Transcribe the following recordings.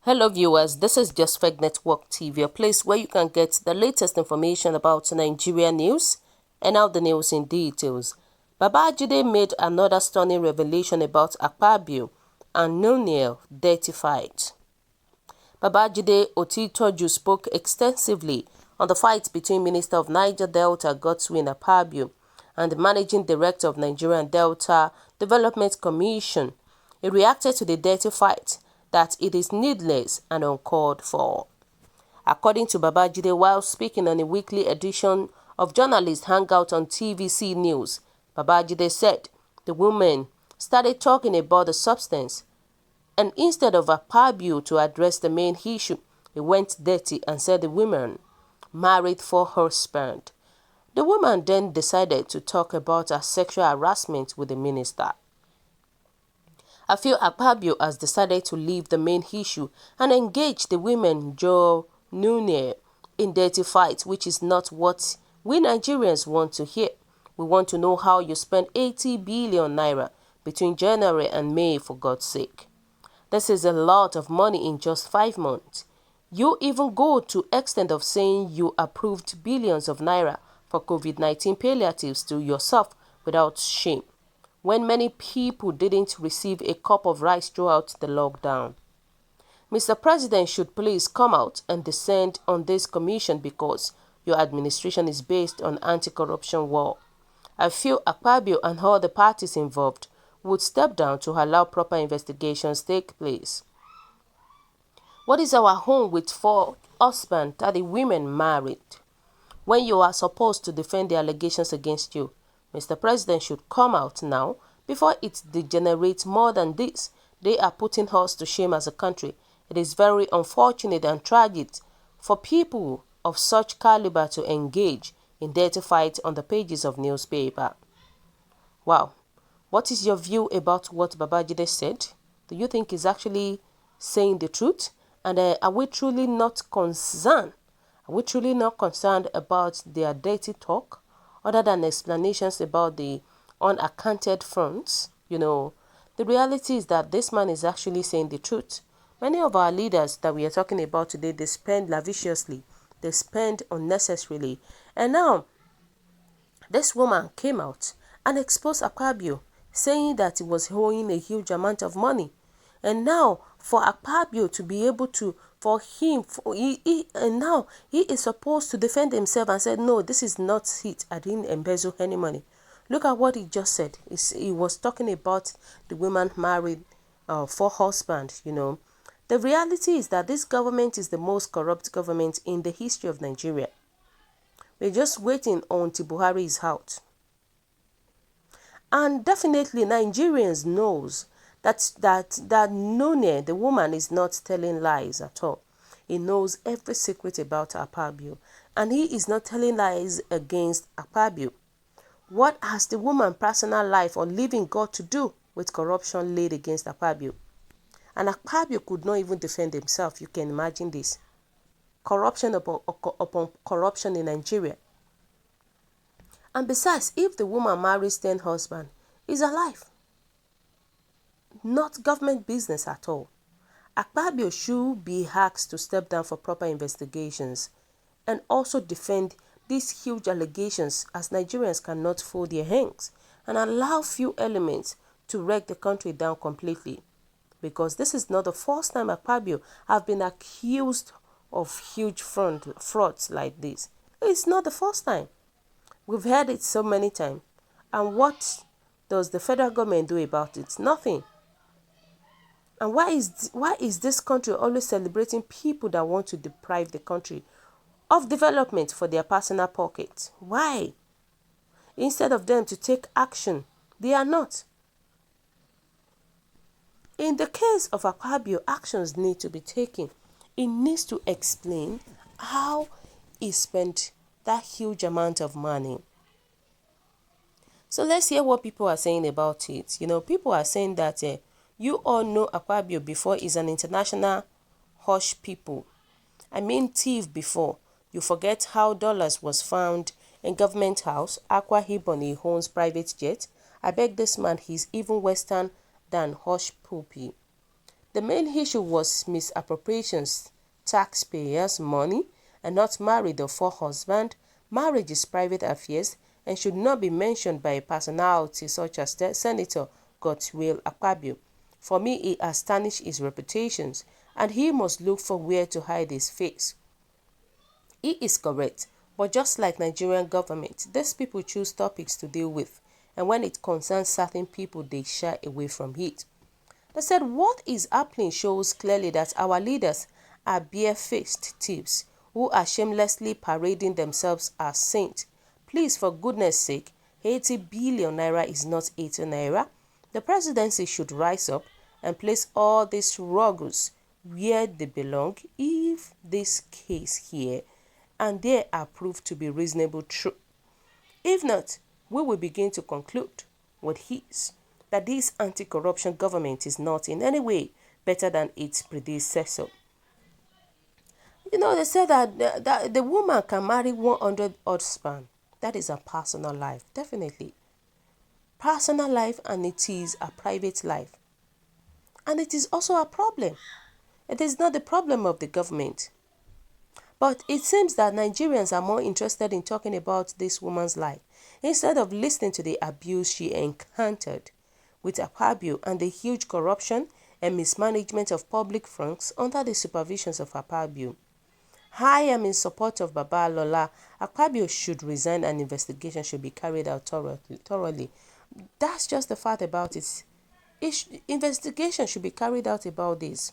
Hello viewers, this is Just Fake Network TV, a place where you can get the latest information about Nigeria news and now the news in details. Babajide made another stunning revelation about Akpabio and Stüññ dirty fight. Babajide Otitoju spoke extensively on the fight between Minister of Niger Delta Godswin Akpabio and the Managing Director of Nigerian Delta Development Commission. He reacted to the dirty fight that it is needless and uncalled for. According to Babajide, while speaking on a weekly edition of Journalist Hangout on TVC News, Babajide said the women started talking about the substance, and instead of Akpabio to address the main issue, he went dirty and said the women married for husband. The woman then decided to talk about her sexual harassment with the minister. I feel Akpabio has decided to leave the main issue and engage the women Joe Stüññ in dirty fights, which is not what we Nigerians want to hear. We want to know how you spent 80 billion naira between January and May, for God's sake. This is a lot of money in just 5 months. You even go to extent of saying you approved billions of naira for COVID-19 palliatives to yourself without shame, when many people didn't receive a cup of rice throughout the lockdown. Mr. President should please come out and descend on this commission because your administration is based on anti-corruption war. I feel Akpabio and all the parties involved would step down to allow proper investigations take place. What is our home with 4 husbands that the women married? When you are supposed to defend the allegations against you, Mr. President should come out now before it degenerates more than this. They are putting us to shame as a country. It is very unfortunate and tragic for people of such caliber to engage in dirty fights on the pages of newspaper. Wow. What is your view about what Babajide said? Do you think he's actually saying the truth? And are we truly not concerned? Are we truly not concerned about their dirty talk, other than explanations about the unaccounted fronts? The reality is that this man is actually saying the truth. Many of our leaders that we are talking about today, they spend lavishly, they spend unnecessarily. And now, this woman came out and exposed Akpabio, saying that he was owing a huge amount of money. And now, for Akpabio to be able to, now he is supposed to defend himself and said, no, this is not it. I didn't embezzle any money. Look at what he just said. He was talking about the women married for husband, The reality is that this government is the most corrupt government in the history of Nigeria. We're just waiting until Buhari is out. And definitely Nigerians knows that Stüññ, the woman, is not telling lies at all. He knows every secret about Akpabio, and he is not telling lies against Akpabio. What has the woman's personal life or living got to do with corruption laid against Akpabio? And Akpabio could not even defend himself. You can imagine this. Corruption upon corruption in Nigeria. And besides, if the woman marries 10 husbands, he's alive. Not government business at all. Akpabio should be asked to step down for proper investigations and also defend these huge allegations, as Nigerians cannot fold their hands and allow few elements to wreck the country down completely. Because this is not the first time Akpabio have been accused of huge frauds like this. It's not the first time. We've heard it so many times. And what does the federal government do about it? Nothing. And why is this country always celebrating people that want to deprive the country of development for their personal pockets? Why? Instead of them to take action, they are not. In the case of Akpabio, actions need to be taken. It needs to explain how he spent that huge amount of money. So let's hear what people are saying about it. People are saying that you all know Akpabio before is an international hush people. I mean thief before. You forget how dollars was found in government house. Akwa Ibom, he owns private jet. I beg this man, he's even western than hush puppy. The main issue was misappropriations, taxpayers' money, and not married or for husband. Marriage is private affairs and should not be mentioned by a personality such as Senator Godswill Akpabio. For me, he has tarnished his reputation, and he must look for where to hide his face. He is correct, but just like Nigerian government, these people choose topics to deal with, and when it concerns certain people, they shy away from it. They said what is happening shows clearly that our leaders are bare-faced thieves who are shamelessly parading themselves as saints. Please, for goodness sake, 80 billion naira is not 80 naira. The presidency should rise up and place all these ruggles where they belong if this case here and there are proved to be reasonable true. If not, we will begin to conclude with his that this anti-corruption government is not in any way better than its predecessor. You know, they said that the woman can marry 100 husbands. That is a personal life, definitely. Personal life, and it is a private life. And it is also a problem. It is not the problem of the government. But it seems that Nigerians are more interested in talking about this woman's life instead of listening to the abuse she encountered with Akpabio and the huge corruption and mismanagement of public funds under the supervisions of Akpabio. I am in support of Babalola. Akpabio should resign and investigation should be carried out thoroughly. That's just the fact about it. Investigation should be carried out about this.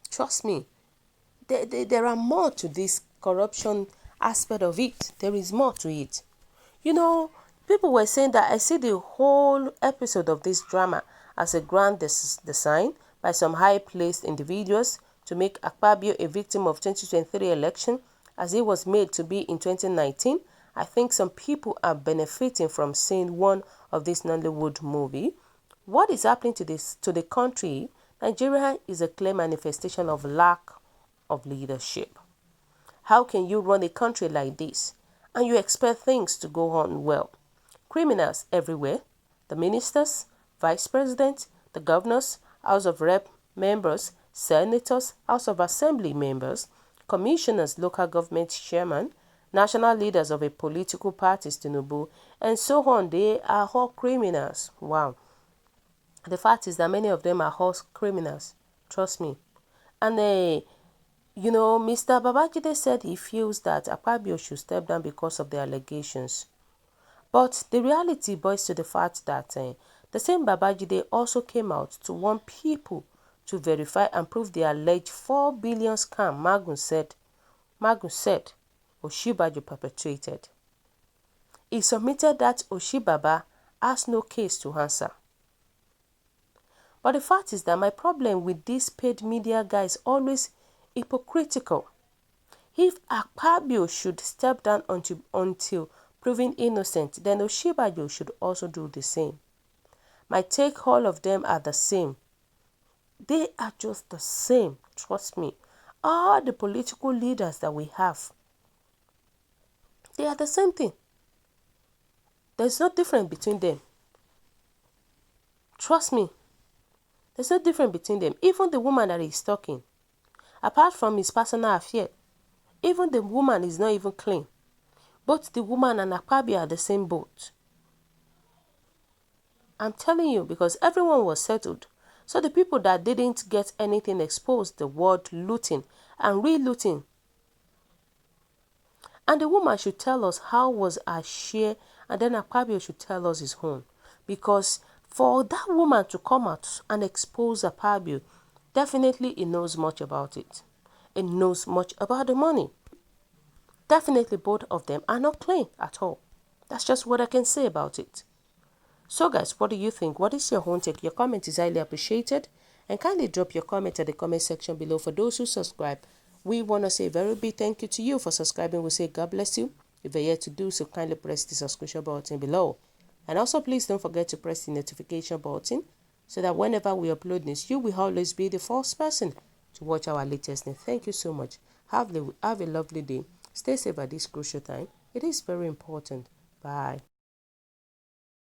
Trust me. There are more to this corruption aspect of it. There is more to it. You know, people were saying that I see the whole episode of this drama as a grand design by some high-placed individuals to make Akpabio a victim of 2023 election as he was made to be in 2019. I think some people are benefiting from seeing one of this Nollywood movie. What is happening to the country? Nigeria is a clear manifestation of lack of leadership. How can you run a country like this and you expect things to go on well? Criminals everywhere, the ministers, vice president, the governors, House of Rep members, senators, House of Assembly members, commissioners, local government chairman, national leaders of a political party, Tinubu, and so on. They are all criminals. Wow. The fact is that many of them are all criminals. Trust me. And you know, Mr. Babajide said he feels that Akpabio should step down because of the allegations. But the reality boils to the fact that the same Babajide also came out to warn people to verify and prove the alleged 4 billion scam Magun said Osinbajo perpetrated. He submitted that Osinbajo has no case to answer. But the fact is that my problem with these paid media guys is always hypocritical. If Akpabio should step down until proven innocent, then Osinbajo should also do the same. My take, all of them are the same. They are just the same, trust me. All the political leaders that we have, they are the same thing. There's no difference between them. Trust me. There's no difference between them. Even the woman that is talking, apart from his personal affair, even the woman is not even clean. Both the woman and Akpabio are the same boat. I'm telling you, because everyone was settled. So the people that didn't get anything exposed the word looting and re-looting. And the woman should tell us how was her share, and then Akpabio should tell us his own. Because for that woman to come out and expose Akpabio, definitely he knows much about it. He knows much about the money. Definitely both of them are not clean at all. That's just what I can say about it. So guys, what do you think? What is your own take? Your comment is highly appreciated. And kindly drop your comment at the comment section below. For those who subscribe, we want to say a very big thank you to you for subscribing. We say God bless you. If you're yet to do so, kindly press the subscription button below. And also please don't forget to press the notification button so that whenever we upload this, you will always be the first person to watch our latest news. Thank you so much. Have a lovely day. Stay safe at this crucial time. It is very important. Bye.